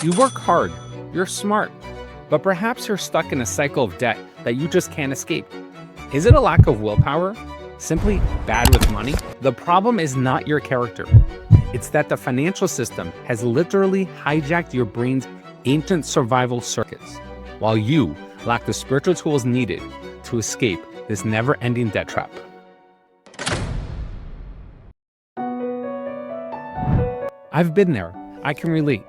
You work hard, you're smart, but perhaps you're stuck in a cycle of debt that you just can't escape. Is it a lack of willpower? Simply bad with money? The problem is not your character. It's that the financial system has literally hijacked your brain's ancient survival circuits, while you lack the spiritual tools needed to escape this never-ending debt trap. I've been there. I can relate.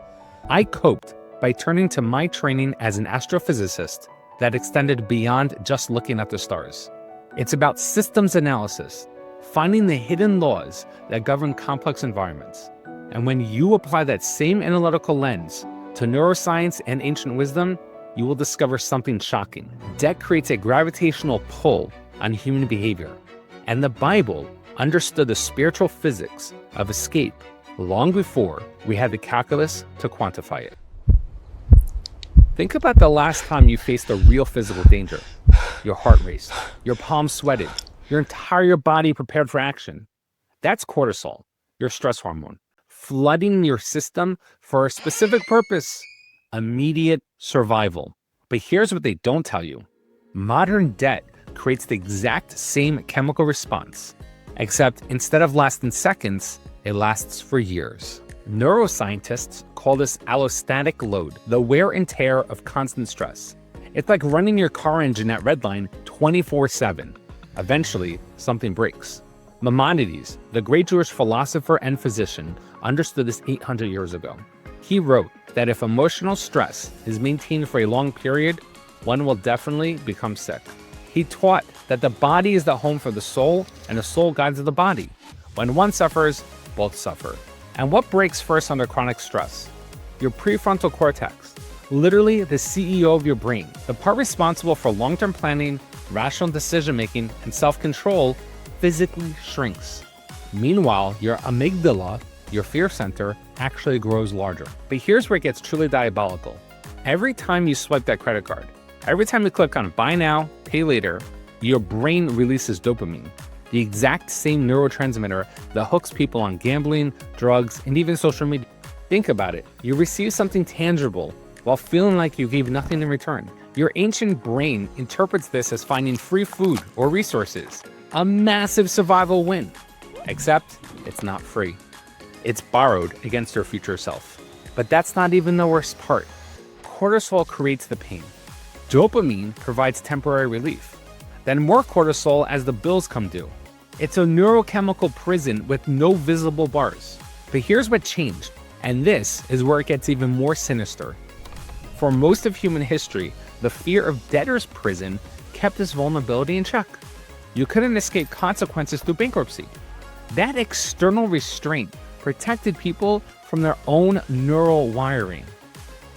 I coped by turning to my training as an astrophysicist that extended beyond just looking at the stars. It's about systems analysis, finding the hidden laws that govern complex environments. And when you apply that same analytical lens to neuroscience and ancient wisdom, you will discover something shocking. Debt creates a gravitational pull on human behavior, and the Bible understood the spiritual physics of escape long before we had the calculus to quantify it. Think about the last time you faced a real physical danger. Your heart raced, your palms sweated, your entire body prepared for action. That's cortisol, your stress hormone, flooding your system for a specific purpose: immediate survival. But here's what they don't tell you. Modern debt creates the exact same chemical response, except instead of lasting seconds, it lasts for years. Neuroscientists call this allostatic load, the wear and tear of constant stress. It's like running your car engine at redline 24/7. Eventually, something breaks. Maimonides, the great Jewish philosopher and physician, understood this 800 years ago. He wrote that if emotional stress is maintained for a long period, one will definitely become sick. He taught that the body is the home for the soul and the soul guides the body. When one suffers, both suffer. And what breaks first under chronic stress? Your prefrontal cortex, literally the CEO of your brain, the part responsible for long-term planning, rational decision-making, and self-control, physically shrinks. Meanwhile, your amygdala, your fear center, actually grows larger. But here's where it gets truly diabolical. Every time you swipe that credit card, every time you click on buy now, pay later, your brain releases dopamine, the exact same neurotransmitter that hooks people on gambling, drugs, and even social media. Think about it. You receive something tangible while feeling like you gave nothing in return. Your ancient brain interprets this as finding free food or resources, a massive survival win. Except it's not free. It's borrowed against your future self. But that's not even the worst part. Cortisol creates the pain. Dopamine provides temporary relief. Then more cortisol as the bills come due. It's a neurochemical prison with no visible bars. But here's what changed, and this is where it gets even more sinister. For most of human history, the fear of debtor's prison kept this vulnerability in check. You couldn't escape consequences through bankruptcy. That external restraint protected people from their own neural wiring.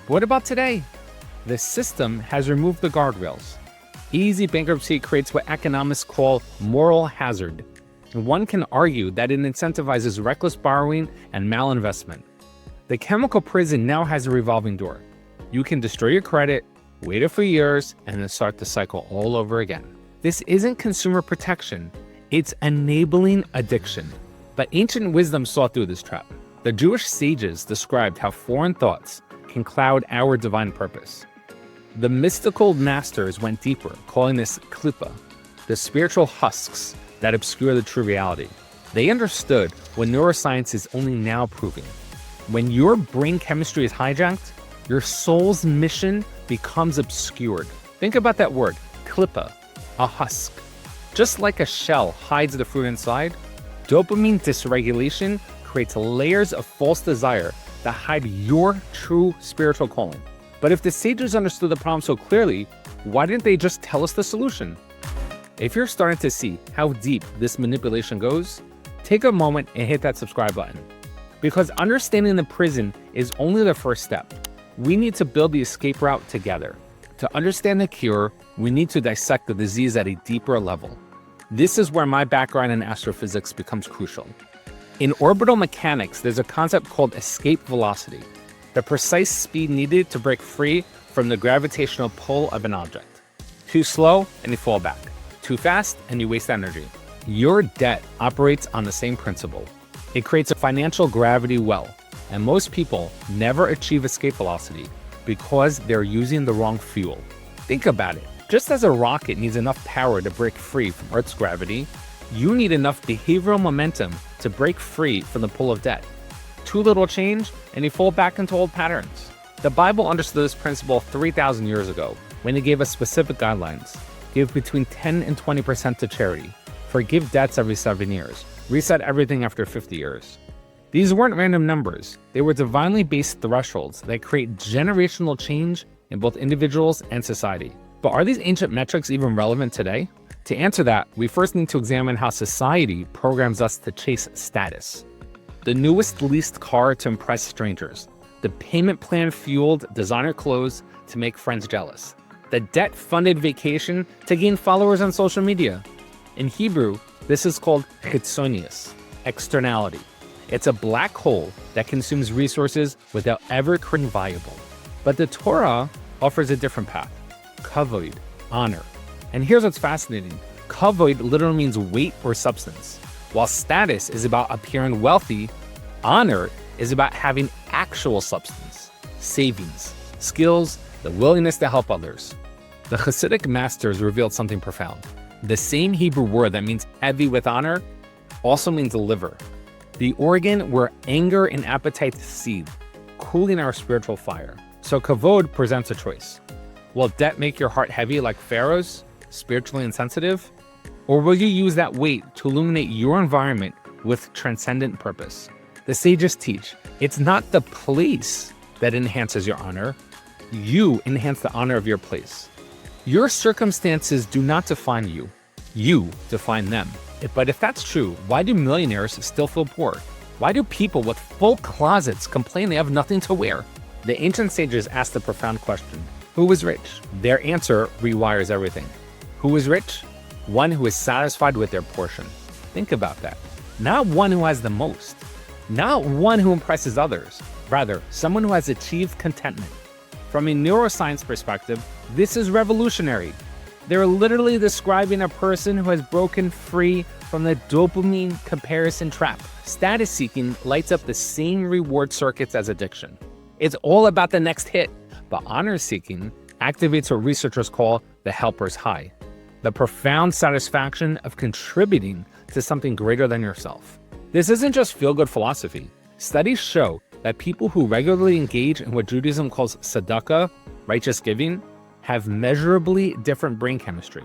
But what about today? The system has removed the guardrails. Easy bankruptcy creates what economists call moral hazard. And one can argue that it incentivizes reckless borrowing and malinvestment. The chemical prison now has a revolving door. You can destroy your credit, wait a few years, and then start the cycle all over again. This isn't consumer protection, it's enabling addiction. But ancient wisdom saw through this trap. The Jewish sages described how foreign thoughts can cloud our divine purpose. The mystical masters went deeper, calling this Klipah, the spiritual husks that obscure the true reality. They understood what neuroscience is only now proving. When your brain chemistry is hijacked, your soul's mission becomes obscured. Think about that word, Klipah, a husk. Just like a shell hides the fruit inside, dopamine dysregulation creates layers of false desire that hide your true spiritual calling. But if the sages understood the problem so clearly, why didn't they just tell us the solution? If you're starting to see how deep this manipulation goes, take a moment and hit that subscribe button. Because understanding the prison is only the first step. We need to build the escape route together. To understand the cure, we need to dissect the disease at a deeper level. This is where my background in astrophysics becomes crucial. In orbital mechanics, there's a concept called escape velocity, the precise speed needed to break free from the gravitational pull of an object. Too slow and you fall back. Too fast and you waste energy. Your debt operates on the same principle. It creates a financial gravity well. And most people never achieve escape velocity because they're using the wrong fuel. Think about it. Just as a rocket needs enough power to break free from Earth's gravity, you need enough behavioral momentum to break free from the pull of debt. Too little change, and you fall back into old patterns. The Bible understood this principle 3,000 years ago when it gave us specific guidelines. Give between 10 and 20% to charity. Forgive debts every 7 years. Reset everything after 50 years. These weren't random numbers. They were divinely based thresholds that create generational change in both individuals and society. But are these ancient metrics even relevant today? To answer that, we first need to examine how society programs us to chase status. The newest leased car to impress strangers. The payment plan fueled designer clothes to make friends jealous. The debt-funded vacation to gain followers on social media. In Hebrew, this is called chitzonius, externality. It's a black hole that consumes resources without ever creating viable. But the Torah offers a different path, kavod, honor. And here's what's fascinating. Kavod literally means weight or substance. While status is about appearing wealthy, honor is about having actual substance, savings, skills, the willingness to help others. The Hasidic masters revealed something profound. The same Hebrew word that means heavy with honor also means liver, the organ where anger and appetite seethe, cooling our spiritual fire. So kavod presents a choice. Will debt make your heart heavy like Pharaoh's, spiritually insensitive? Or will you use that weight to illuminate your environment with transcendent purpose? The sages teach, it's not the place that enhances your honor. You enhance the honor of your place. Your circumstances do not define you. You define them. But if that's true, why do millionaires still feel poor? Why do people with full closets complain they have nothing to wear? The ancient sages asked a profound question. Who is rich? Their answer rewires everything. Who is rich? One who is satisfied with their portion. Think about that. Not one who has the most. Not one who impresses others. Rather, someone who has achieved contentment. From a neuroscience perspective, this is revolutionary. They're literally describing a person who has broken free from the dopamine comparison trap. Status seeking lights up the same reward circuits as addiction. It's all about the next hit, but honor seeking activates what researchers call the helper's high, the profound satisfaction of contributing to something greater than yourself. This isn't just feel-good philosophy. Studies show that people who regularly engage in what Judaism calls tzedakah, righteous giving, have measurably different brain chemistry,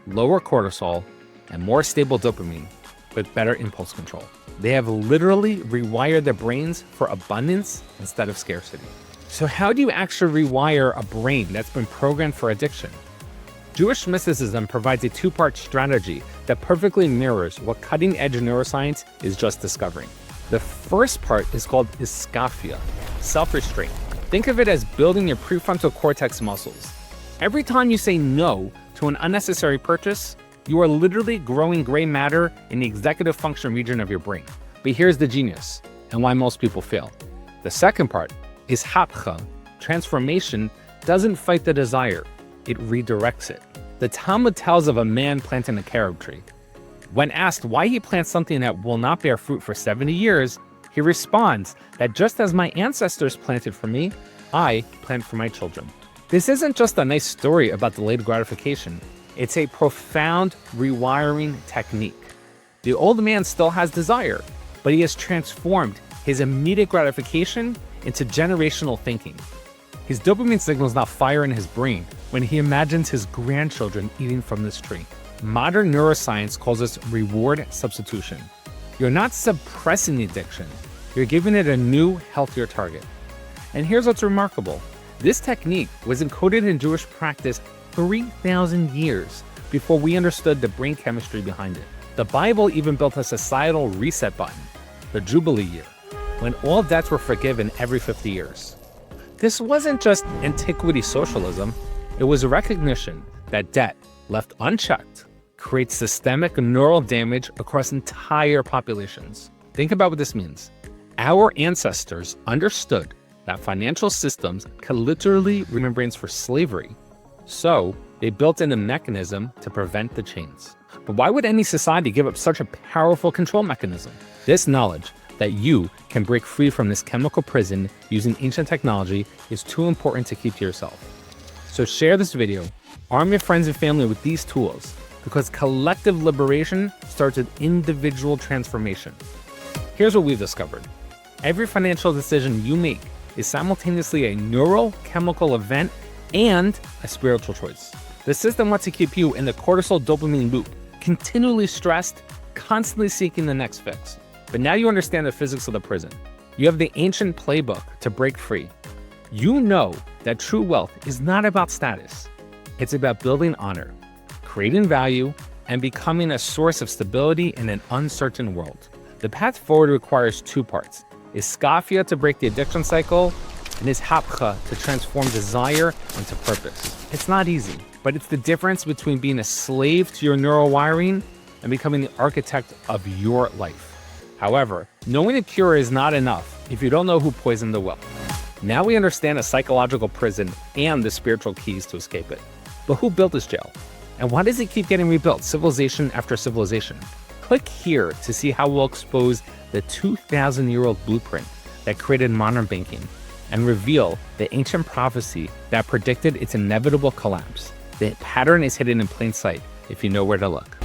lower cortisol, and more stable dopamine, with better impulse control. They have literally rewired their brains for abundance instead of scarcity. So how do you actually rewire a brain that's been programmed for addiction? Jewish mysticism provides a two-part strategy that perfectly mirrors what cutting-edge neuroscience is just discovering. The first part is called iskafia, self-restraint. Think of it as building your prefrontal cortex muscles. Every time you say no to an unnecessary purchase, you are literally growing gray matter in the executive function region of your brain. But here's the genius, and why most people fail. The second part is hapcha. Transformation doesn't fight the desire, it redirects it. The Talmud tells of a man planting a carob tree. When asked why he plants something that will not bear fruit for 70 years, he responds that just as my ancestors planted for me, I plant for my children. This isn't just a nice story about delayed gratification. It's a profound rewiring technique. The old man still has desire, but he has transformed his immediate gratification into generational thinking. His dopamine signals now fire in his brain when he imagines his grandchildren eating from this tree. Modern neuroscience calls this reward substitution. You're not suppressing the addiction, you're giving it a new, healthier target. And here's what's remarkable. This technique was encoded in Jewish practice 3,000 years before we understood the brain chemistry behind it. The Bible even built a societal reset button, the Jubilee year, when all debts were forgiven every 50 years. This wasn't just antiquity socialism, it was a recognition that debt, left unchecked, creates systemic neural damage across entire populations. Think about what this means. Our ancestors understood that financial systems could literally remove brains for slavery. So they built in a mechanism to prevent the chains. But why would any society give up such a powerful control mechanism? This knowledge that you can break free from this chemical prison using ancient technology is too important to keep to yourself. So share this video, arm your friends and family with these tools, because collective liberation starts with individual transformation. Here's what we've discovered. Every financial decision you make is simultaneously a neurochemical event and a spiritual choice. The system wants to keep you in the cortisol-dopamine loop, continually stressed, constantly seeking the next fix. But now you understand the physics of the prison. You have the ancient playbook to break free. You know that true wealth is not about status. It's about building honor, creating value, and becoming a source of stability in an uncertain world. The path forward requires two parts: iskafia to break the addiction cycle, and hapcha to transform desire into purpose. It's not easy, but it's the difference between being a slave to your neurowiring and becoming the architect of your life. However, knowing a cure is not enough if you don't know who poisoned the well. Now we understand a psychological prison and the spiritual keys to escape it. But who built this jail? And why does it keep getting rebuilt, civilization after civilization? Click here to see how we'll expose the 2,000-year-old blueprint that created modern banking and reveal the ancient prophecy that predicted its inevitable collapse. The pattern is hidden in plain sight if you know where to look.